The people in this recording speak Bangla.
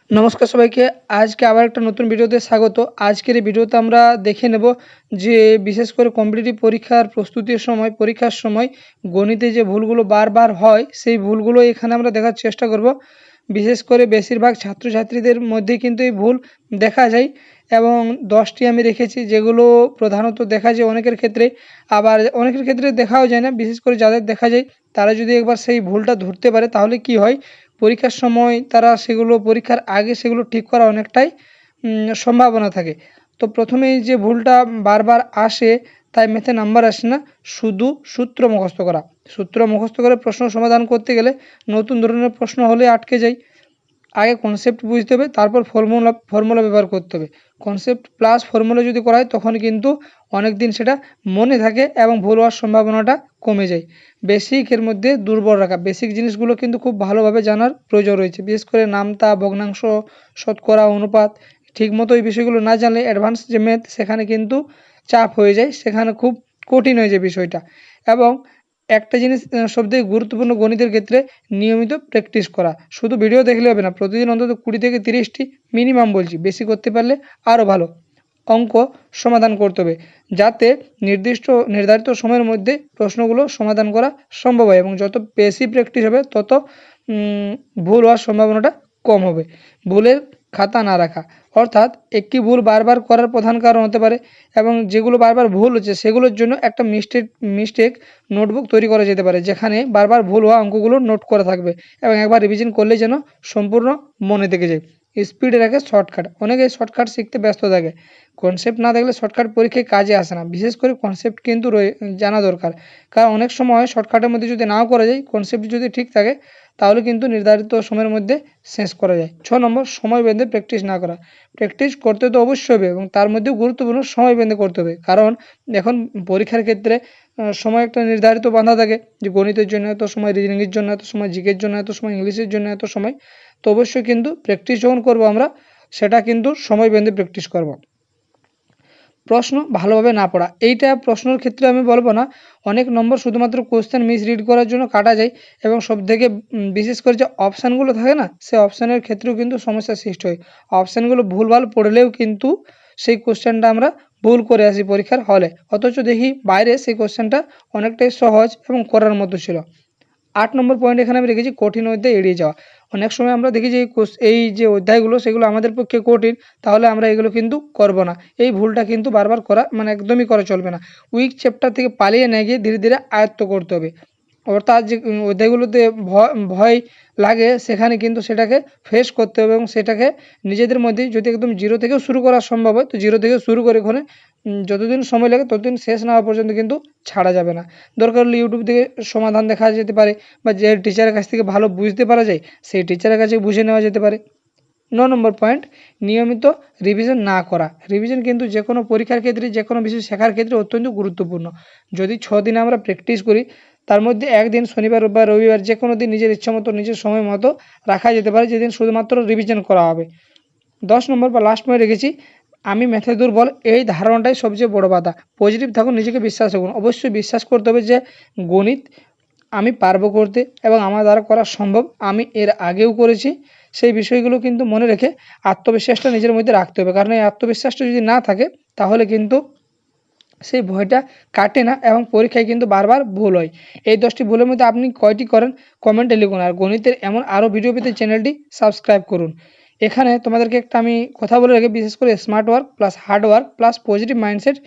নমস্কার সবাইকে। আজকে আবার একটা নতুন ভিডিওতে স্বাগত। আজকের এই ভিডিওতে আমরা দেখে নেব যে বিশেষ করে কম্পিটিটিভ পরীক্ষার প্রস্তুতির সময়, পরীক্ষার সময় গণিতে যে ভুলগুলো বারবার হয়, সেই ভুলগুলো এখানে আমরা দেখার চেষ্টা করব। বিশেষ করে বেশিরভাগ ছাত্রছাত্রীদের মধ্যে কিন্তু এই ভুল দেখা যায় এবং 10টি আমি রেখেছি যেগুলো প্রধানত দেখা যায় অনেকের ক্ষেত্রে, আবার অনেকের ক্ষেত্রে দেখাও যায় না। বিশেষ করে যাদের দেখা যায় তারা যদি একবার সেই ভুলটা ধরতে পারে তাহলে কি হয়, পরীক্ষার সময় তারা সেগুলো পরীক্ষার আগে সেগুলো ঠিক করা অনেকটাই সম্ভাবনা থাকে। তো প্রথমেই যে ভুলটা বারবার আসে, তাই ম্যাথে নাম্বার আসে না, শুধু সূত্র মুখস্থ করা। সূত্র মুখস্থ করে প্রশ্ন সমাধান করতে গেলে নতুন ধরনের প্রশ্ন হলে আটকে যাই। আগে কনসেপ্ট বুঝতে হবে, তারপর ফর্মুলা ব্যবহার করতে হবে। কনসেপ্ট প্লাস ফর্মুলা যদি করা হয় তখন কিন্তু অনেক দিন সেটা মনে থাকে এবং ভুল হওয়ার সম্ভাবনাটা কমে যায়। বেসিকের মধ্যে দুর্বল রাখা, বেসিক জিনিসগুলো কিন্তু খুব ভালোভাবে জানার প্রয়োজন রয়েছে। বিশেষ করে নামতা, ভগ্নাংশ, শতকরা, অনুপাত ঠিকমতো এই বিষয়গুলো না জানলে অ্যাডভান্স যে ম্যাথ সেখানে কিন্তু চাপ হয়ে যায়, সেখানে খুব কঠিন হয়ে যায় বিষয়টা। এবং একটা জিনিস সবথেকে গুরুত্বপূর্ণ গণিতের ক্ষেত্রে, নিয়মিত প্র্যাকটিস করা। শুধু ভিডিও দেখলে হবে না, প্রতিদিন অন্তত 20 থেকে 30টি মিনিমাম বলছি, বেশি করতে পারলে আরও ভালো অঙ্ক সমাধান করতে হবে, যাতে নির্ধারিত সময়ের মধ্যে প্রশ্নগুলো সমাধান করা সম্ভব হয়। এবং যত বেশি প্র্যাকটিস হবে তত ভুল হওয়ার সম্ভাবনাটা কম হবে। ভুলের খাতা না রাখা, অর্থাৎ একটি ভুল বারবার করার প্রধান কারণ হতে পারে, এবং যেগুলো বারবার ভুল হচ্ছে সেগুলোর জন্য একটা মিস্টেক নোটবুক তৈরি করা যেতে পারে, যেখানে বারবার ভুল হওয়া অঙ্কগুলো নোট করা থাকবে এবং একবার রিভিশন করলে যেন সম্পূর্ণ মনে থেকে যায়। স্পিডে রাখে শর্টকাট, অনেকে শর্টকাট শিখতে ব্যস্ত থাকে। কনসেপ্ট না থাকলে শর্টকাট পরীক্ষায় কাজে আসে না। বিশেষ করে কনসেপ্ট কিন্তু জানা দরকার, কারণ অনেক সময় শর্টকাটের মধ্যে যদি নাও করা যায়, কনসেপ্ট যদি ঠিক থাকে তাহলে কিন্তু নির্ধারিত সময়ের মধ্যে শেষ করা যায়। 6 নম্বর, সময় বেঁধে প্র্যাকটিস না করা। প্র্যাকটিস করতে তো অবশ্যই হবে এবং তার মধ্যেও গুরুত্বপূর্ণ সময় বেঁধে করতে হবে, কারণ এখন পরীক্ষার ক্ষেত্রে সময় একটা নির্ধারিত বাঁধা থাকে যে গণিতের জন্য এত সময়, রিজনিংয়ের জন্য এত সময়, জিকের জন্য এত সময়, ইংলিশের জন্য এত সময়। তো অবশ্যই কিন্তু প্র্যাকটিস যখন করবো আমরা, সেটা কিন্তু সময় বেঁধে প্র্যাকটিস করব। প্রশ্ন ভালোভাবে না পড়া, এইটা প্রশ্নের ক্ষেত্রে আমি বলবো না, অনেক নম্বর শুধুমাত্র কোশ্চেন মিসরিড করার জন্য কাটা যায় এবং সবথেকে বিশেষ করে যে অপশানগুলো থাকে না, সেই অপশানের ক্ষেত্রেও কিন্তু সমস্যার সৃষ্টি হয়। অপশানগুলো ভুলভাল পড়লেও কিন্তু সেই কোশ্চেনটা আমরা ভুল করে আসি পরীক্ষার হলে, অথচ দেখি বাইরে সেই কোশ্চেনটা অনেকটাই সহজ এবং করার মতো ছিল। 8 নম্বর পয়েন্ট এখানে আমি রেখেছি, কঠিন অধ্যায় এড়িয়ে যাওয়া। অনেক সময় আমরা দেখি যে এই যে অধ্যায়গুলো সেগুলো আমাদের পক্ষে কঠিন, তাহলে আমরা এগুলো কিন্তু করব না। এই ভুলটা কিন্তু বারবার করা একদমই করা চলবে না। উইক চ্যাপ্টার থেকে পালিয়ে না গিয়ে ধীরে ধীরে আয়ত্ত করতে হবে। অর্থাৎ যে অধ্যায়গুলোতে ভয় লাগে সেখানে কিন্তু সেটাকে ফেস করতে হবে এবং সেটাকে নিজেদের মধ্যেই, যদি একদম জিরো থেকেও শুরু করা সম্ভব হয় তো জিরো থেকে শুরু করে ওখানে যতদিন সময় লাগে ততদিন শেষ না হওয়া পর্যন্ত কিন্তু ছাড়া যাবে না। দরকার হলে ইউটিউব থেকে সমাধান দেখা যেতে পারে, বা যে টিচারের কাছ থেকে ভালো বুঝতে পারা যায় সেই টিচারের কাছে বুঝে নেওয়া যেতে পারে। 9 নম্বর পয়েন্ট, নিয়মিত রিভিশন না করা। রিভিশন কিন্তু যে কোনো পরীক্ষার ক্ষেত্রে, যে কোনো বিষয় শেখার ক্ষেত্রে অত্যন্ত গুরুত্বপূর্ণ। যদি 6 দিন আমরা প্র্যাকটিস করি, তার মধ্যে একদিন শনিবার বা রবিবার যে কোনো দিন নিজের ইচ্ছা মতো, নিজের সময় মতো রাখা যেতে পারে, যেদিন শুধুমাত্র রিভিশন করা হবে। 10 নম্বর বা লাস্ট পয়েন্ট রেখেছি, আমি ম্যাথে দুর্বল, এই ধারণাটাই সবচেয়ে বড় বাধা। পজিটিভ থাকুন, নিজেকে বিশ্বাস রাখুন। অবশ্যই বিশ্বাস করতে হবে যে গণিত আমি পারবো করতে এবং আমার দ্বারা করা সম্ভব, আমি এর আগেও করেছি। সেই বিষয়গুলো কিন্তু মনে রেখে আত্মবিশ্বাসটা নিজের মধ্যে রাখতে হবে, কারণ এই আত্মবিশ্বাসটা যদি না থাকে তাহলে কিন্তু সেই ভয়টা কাটে না এবং পরীক্ষায় কিন্তু বারবার ভুল হয়। এই 10টি ভুলের মধ্যে আপনি কয়টি করেন কমেন্টে লিখুন, আর গণিতের এমন আরও ভিডিও পেতে চ্যানেলটি সাবস্ক্রাইব করুন। এখানে তোমাদেরকে একটা আমি কথা বলে রাখি, বিশেষ করে smart work plus hard work plus positive mindset